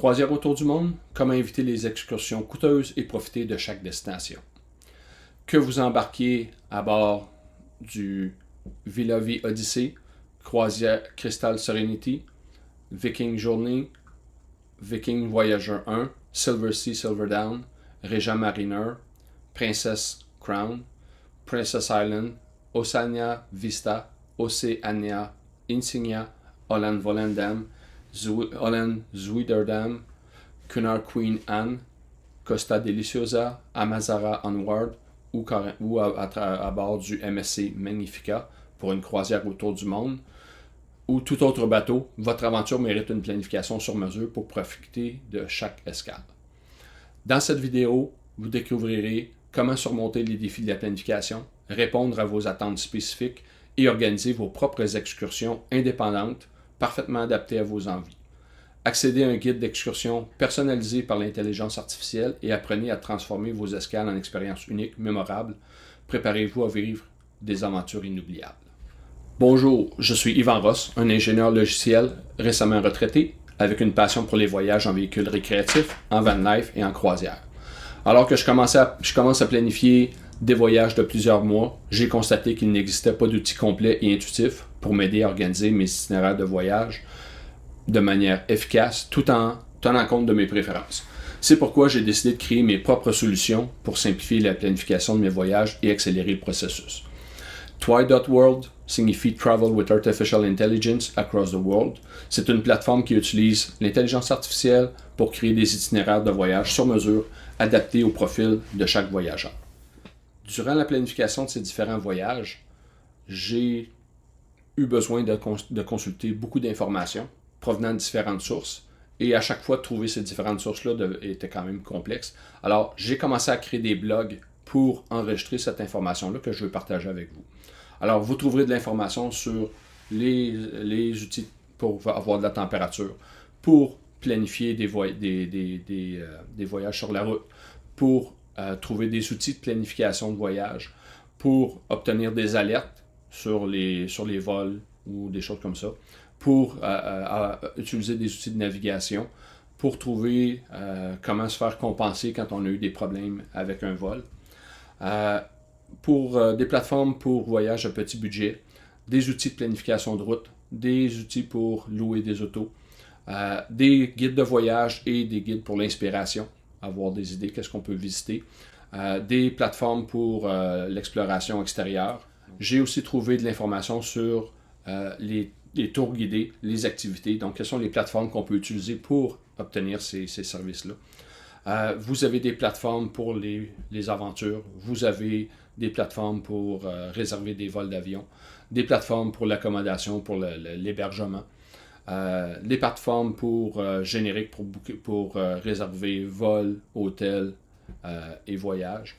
Croisière autour du monde, comment éviter les excursions coûteuses et profiter de chaque destination. Que vous embarquiez à bord du Villavi Odyssey, Croisière Crystal Serenity, Viking Journey, Viking Voyager 1, Silver Sea Silver Down, Regent Mariner, Princess Crown, Princess Island, Oceania Vista, Oceania Insignia, Holland Volendam, Holland Zwickerdam, Cunard Queen Anne, Costa Deliciosa, Amazara Onward ou à bord du MSC Magnifica pour une croisière autour du monde ou tout autre bateau, votre aventure mérite une planification sur mesure pour profiter de chaque escale. Dans cette vidéo, vous découvrirez comment surmonter les défis de la planification, répondre à vos attentes spécifiques et organiser vos propres excursions indépendantes, parfaitement adaptées à vos envies. Accédez à un guide d'excursion personnalisé par l'intelligence artificielle et apprenez à transformer vos escales en expériences uniques, mémorables. Préparez-vous à vivre des aventures inoubliables. Bonjour, je suis Yvan Ross, un ingénieur logiciel récemment retraité, avec une passion pour les voyages en véhicules récréatifs, en van life et en croisière. Alors que je commence à planifier des voyages de plusieurs mois, j'ai constaté qu'il n'existait pas d'outil complet et intuitif pour m'aider à organiser mes itinéraires de voyage de manière efficace tout en tenant compte de mes préférences. C'est pourquoi j'ai décidé de créer mes propres solutions pour simplifier la planification de mes voyages et accélérer le processus. Twi.world signifie Travel with Artificial Intelligence Across the World. C'est une plateforme qui utilise l'intelligence artificielle pour créer des itinéraires de voyage sur mesure adaptés au profil de chaque voyageur. Durant la planification de ces différents voyages, j'ai eu besoin de consulter beaucoup d'informations provenant de différentes sources et à chaque fois, trouver ces différentes sources-là était quand même complexe. Alors, j'ai commencé à créer des blogs pour enregistrer cette information-là que je veux partager avec vous. Alors, vous trouverez de l'information sur les outils pour avoir de la température, pour planifier des voyages sur la route, pour trouver des outils de planification de voyage, pour obtenir des alertes sur les vols ou des choses comme ça, pour utiliser des outils de navigation, pour trouver comment se faire compenser quand on a eu des problèmes avec un vol. Pour des plateformes pour voyage à petit budget, des outils de planification de route, des outils pour louer des autos, des guides de voyage et des guides pour l'inspiration, avoir des idées, qu'est-ce qu'on peut visiter, des plateformes pour l'exploration extérieure. J'ai aussi trouvé de l'information sur les tours guidés, les activités, donc quelles sont les plateformes qu'on peut utiliser pour obtenir ces services-là. Vous avez des plateformes pour les aventures, vous avez des plateformes pour réserver des vols d'avion, des plateformes pour l'accommodation, pour l'hébergement, des plateformes pour générique, pour réserver vols, hôtels et voyages.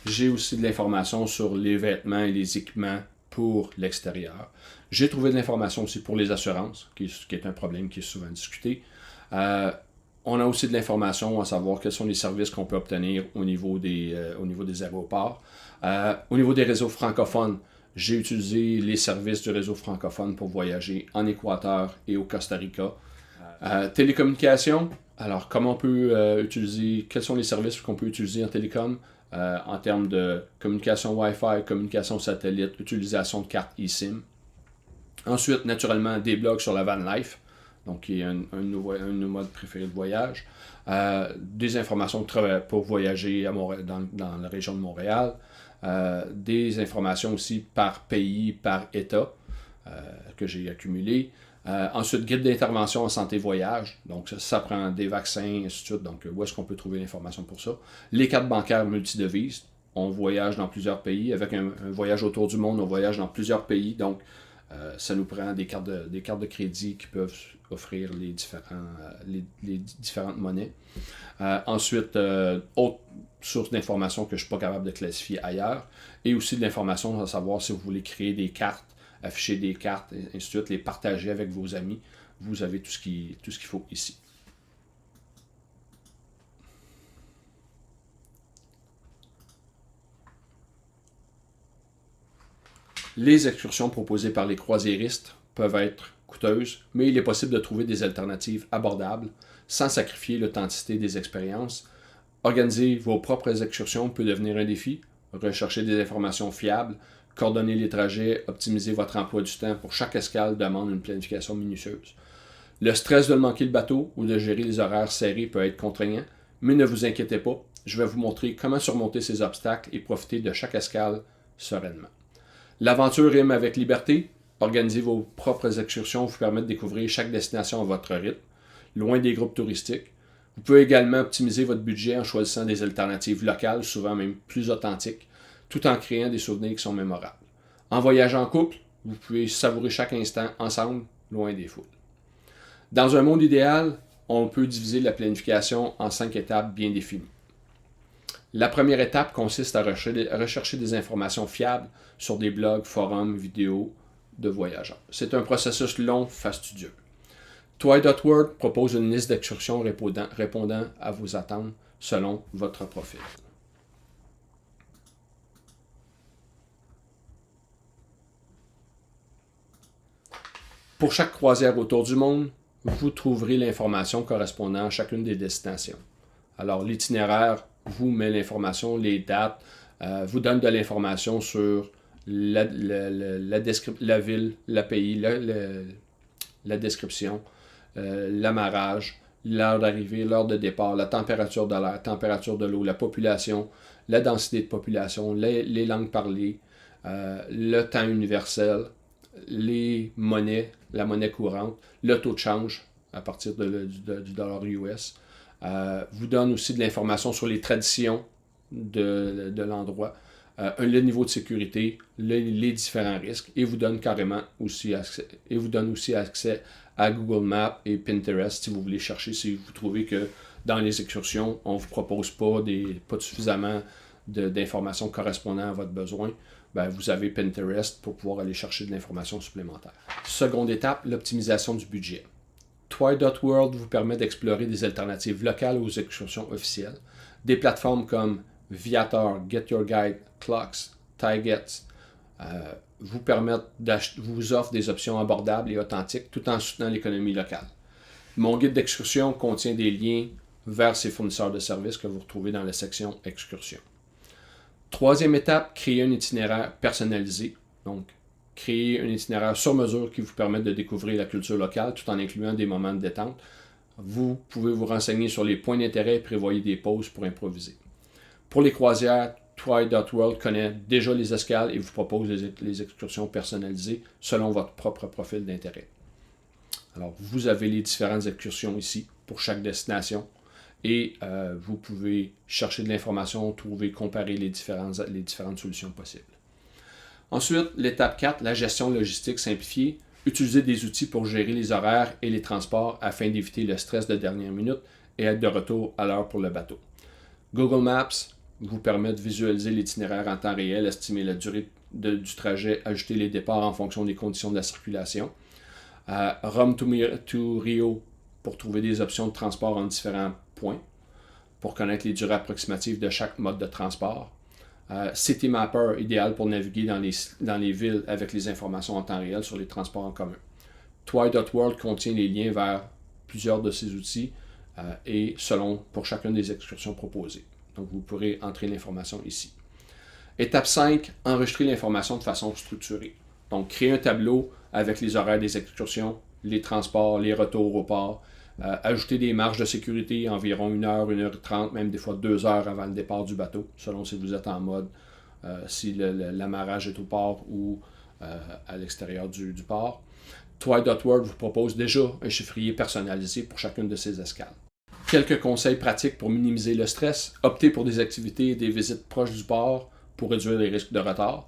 J'ai aussi de l'information sur les vêtements et les équipements pour l'extérieur. J'ai trouvé de l'information aussi pour les assurances, qui est un problème qui est souvent discuté. On a aussi de l'information à savoir quels sont les services qu'on peut obtenir au niveau des aéroports. Au niveau des réseaux francophones, j'ai utilisé les services du réseau francophone pour voyager en Équateur et au Costa Rica. Télécommunications, alors comment on peut utiliser, quels sont les services qu'on peut utiliser en télécom en termes de communication Wi-Fi, communication satellite, utilisation de cartes eSIM. Ensuite, naturellement, des blogs sur la van life, donc qui est un de nos modes préférés de voyage. Des informations pour voyager à Montréal, dans la région de Montréal. Des informations aussi par pays, par État que j'ai accumulées. Ensuite, guide d'intervention en santé voyage. Donc, ça prend des vaccins, ainsi de suite. Donc, où est-ce qu'on peut trouver l'information pour ça? Les cartes bancaires multidevises. On voyage dans plusieurs pays. Avec un voyage autour du monde, on voyage dans plusieurs pays. Donc, ça nous prend des cartes de crédit qui peuvent offrir les différentes monnaies. Ensuite, autre source d'information que je ne suis pas capable de classifier ailleurs. Et aussi de l'information à savoir si vous voulez créer des cartes, afficher des cartes, et ainsi de suite, les partager avec vos amis. Vous avez tout ce qu'il faut ici. Les excursions proposées par les croisiéristes peuvent être coûteuses, mais il est possible de trouver des alternatives abordables sans sacrifier l'authenticité des expériences. Organiser vos propres excursions peut devenir un défi. Rechercher des informations fiables, coordonner les trajets, optimiser votre emploi du temps pour chaque escale demande une planification minutieuse. Le stress de manquer le bateau ou de gérer les horaires serrés peut être contraignant, mais ne vous inquiétez pas, je vais vous montrer comment surmonter ces obstacles et profiter de chaque escale sereinement. L'aventure rime avec liberté. Organiser vos propres excursions vous permet de découvrir chaque destination à votre rythme, loin des groupes touristiques. Vous pouvez également optimiser votre budget en choisissant des alternatives locales, souvent même plus authentiques, tout en créant des souvenirs qui sont mémorables. En voyageant en couple, vous pouvez savourer chaque instant ensemble, loin des foules. Dans un monde idéal, on peut diviser la planification en 5 étapes bien définies. La première étape consiste à rechercher des informations fiables sur des blogs, forums, vidéos de voyageurs. C'est un processus long, fastidieux. Toy.world propose une liste d'excursions répondant à vos attentes selon votre profil. Pour chaque croisière autour du monde, vous trouverez l'information correspondant à chacune des destinations. Alors, l'itinéraire vous met l'information, les dates, vous donne de l'information sur la ville, le pays, la description, l'amarrage, l'heure d'arrivée, l'heure de départ, la température de l'air, la température de l'eau, la population, la densité de population, les langues parlées, le temps universel, les monnaies, la monnaie courante, le taux de change à partir du dollar US, vous donne aussi de l'information sur les traditions de l'endroit, le niveau de sécurité, les différents risques, et vous donne carrément aussi accès à Google Maps et Pinterest si vous voulez chercher, si vous trouvez que dans les excursions, on ne vous propose pas suffisamment d'informations correspondant à votre besoin. Ben, vous avez Pinterest pour pouvoir aller chercher de l'information supplémentaire. Seconde étape, l'optimisation du budget. Toy.world vous permet d'explorer des alternatives locales aux excursions officielles. Des plateformes comme Viator, Get Your Guide, Clocks, Taigets vous offrent des options abordables et authentiques tout en soutenant l'économie locale. Mon guide d'excursion contient des liens vers ces fournisseurs de services que vous retrouvez dans la section Excursion. Troisième étape, créer un itinéraire personnalisé. Donc, créer un itinéraire sur mesure qui vous permette de découvrir la culture locale tout en incluant des moments de détente. Vous pouvez vous renseigner sur les points d'intérêt et prévoyez des pauses pour improviser. Pour les croisières, Toy.world connaît déjà les escales et vous propose les excursions personnalisées selon votre propre profil d'intérêt. Alors, vous avez les différentes excursions ici pour chaque destination et vous pouvez chercher de l'information, trouver, comparer les différentes solutions possibles. Ensuite, l'étape 4, la gestion logistique simplifiée. Utilisez des outils pour gérer les horaires et les transports afin d'éviter le stress de dernière minute et être de retour à l'heure pour le bateau. Google Maps vous permet de visualiser l'itinéraire en temps réel, estimer la durée du trajet, ajuster les départs en fonction des conditions de la circulation. Rome to Rio pour trouver des options de transport en différents points, pour connaître les durées approximatives de chaque mode de transport. City Mapper, idéal pour naviguer dans les villes avec les informations en temps réel sur les transports en commun. Toy.world contient les liens vers plusieurs de ces outils et pour chacune des excursions proposées. Donc vous pourrez entrer l'information ici. Étape 5, enregistrer l'information de façon structurée. Donc créer un tableau avec les horaires des excursions, les transports, les retours au port, ajouter des marges de sécurité, environ 1 heure, 1h30, même des fois 2 heures avant le départ du bateau, selon si vous êtes en mode, si l'amarrage est au port ou à l'extérieur du port. Toy.world vous propose déjà un chiffrier personnalisé pour chacune de ces escales. Quelques conseils pratiques pour minimiser le stress. Optez pour des activités et des visites proches du port pour réduire les risques de retard.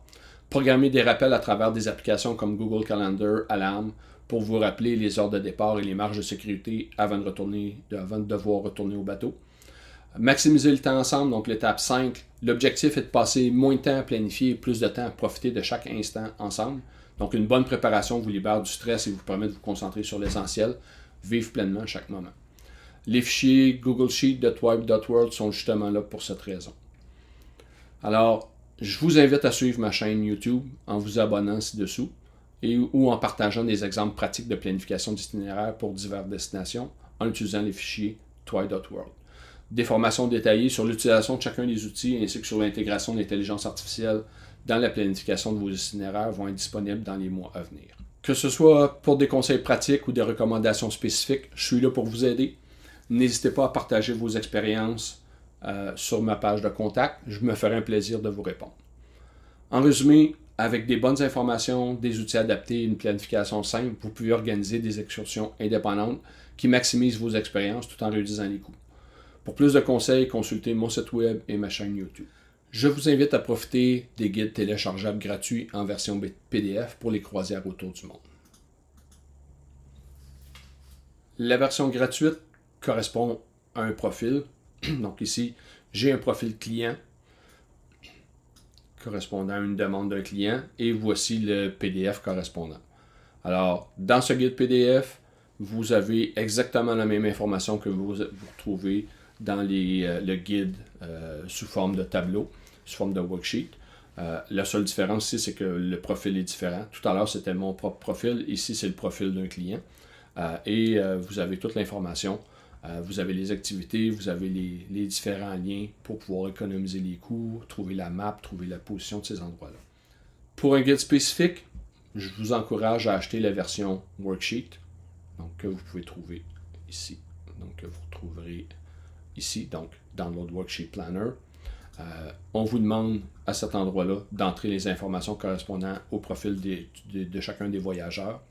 Programmez des rappels à travers des applications comme Google Calendar, Alarm, pour vous rappeler les heures de départ et les marges de sécurité avant de devoir retourner au bateau. Maximiser le temps ensemble, donc l'étape 5. L'objectif est de passer moins de temps à planifier et plus de temps à profiter de chaque instant ensemble. Donc une bonne préparation vous libère du stress et vous permet de vous concentrer sur l'essentiel. Vivre pleinement chaque moment. Les fichiers Google Sheet de Toy.world sont justement là pour cette raison. Alors, je vous invite à suivre ma chaîne YouTube en vous abonnant ci-dessous. ou en partageant des exemples pratiques de planification d'itinéraire pour diverses destinations en utilisant les fichiers toy.world. Des formations détaillées sur l'utilisation de chacun des outils ainsi que sur l'intégration de l'intelligence artificielle dans la planification de vos itinéraires vont être disponibles dans les mois à venir. Que ce soit pour des conseils pratiques ou des recommandations spécifiques, je suis là pour vous aider. N'hésitez pas à partager vos expériences sur ma page de contact. Je me ferai un plaisir de vous répondre. En résumé, avec des bonnes informations, des outils adaptés et une planification simple, vous pouvez organiser des excursions indépendantes qui maximisent vos expériences tout en réduisant les coûts. Pour plus de conseils, consultez mon site web et ma chaîne YouTube. Je vous invite à profiter des guides téléchargeables gratuits en version PDF pour les croisières autour du monde. La version gratuite correspond à un profil. Donc ici, j'ai un profil client correspondant à une demande d'un client et voici le PDF correspondant. Alors, dans ce guide PDF, vous avez exactement la même information que vous retrouvez dans le guide sous forme de tableau, sous forme de worksheet. La seule différence ici, c'est que le profil est différent. Tout à l'heure, c'était mon propre profil. Ici, c'est le profil d'un client. Vous avez toute l'information. Vous avez les activités, vous avez les différents liens pour pouvoir économiser les coûts, trouver la map, trouver la position de ces endroits-là. Pour un guide spécifique, je vous encourage à acheter la version worksheet, donc que vous pouvez trouver ici. Donc que vous retrouverez ici, donc Download Worksheet Planner. On vous demande à cet endroit-là d'entrer les informations correspondant au profil de chacun des voyageurs.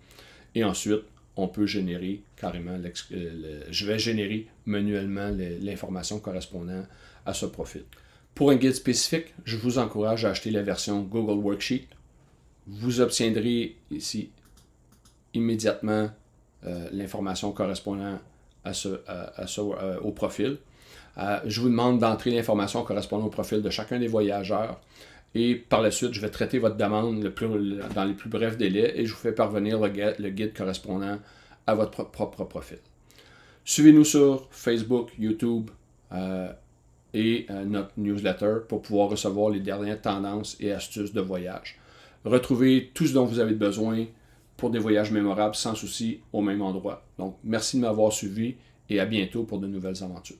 Et ensuite, on peut générer carrément, je vais générer manuellement l'information correspondant à ce profil. Pour un guide spécifique, je vous encourage à acheter la version Google Worksheet. Vous obtiendrez ici immédiatement l'information correspondant au profil. Je vous demande d'entrer l'information correspondant au profil de chacun des voyageurs et par la suite, je vais traiter votre demande dans les plus brefs délais et je vous fais parvenir le guide correspondant à votre propre profil. Suivez-nous sur Facebook, YouTube et notre newsletter pour pouvoir recevoir les dernières tendances et astuces de voyage. Retrouvez tout ce dont vous avez besoin pour des voyages mémorables sans souci au même endroit. Donc, merci de m'avoir suivi et à bientôt pour de nouvelles aventures.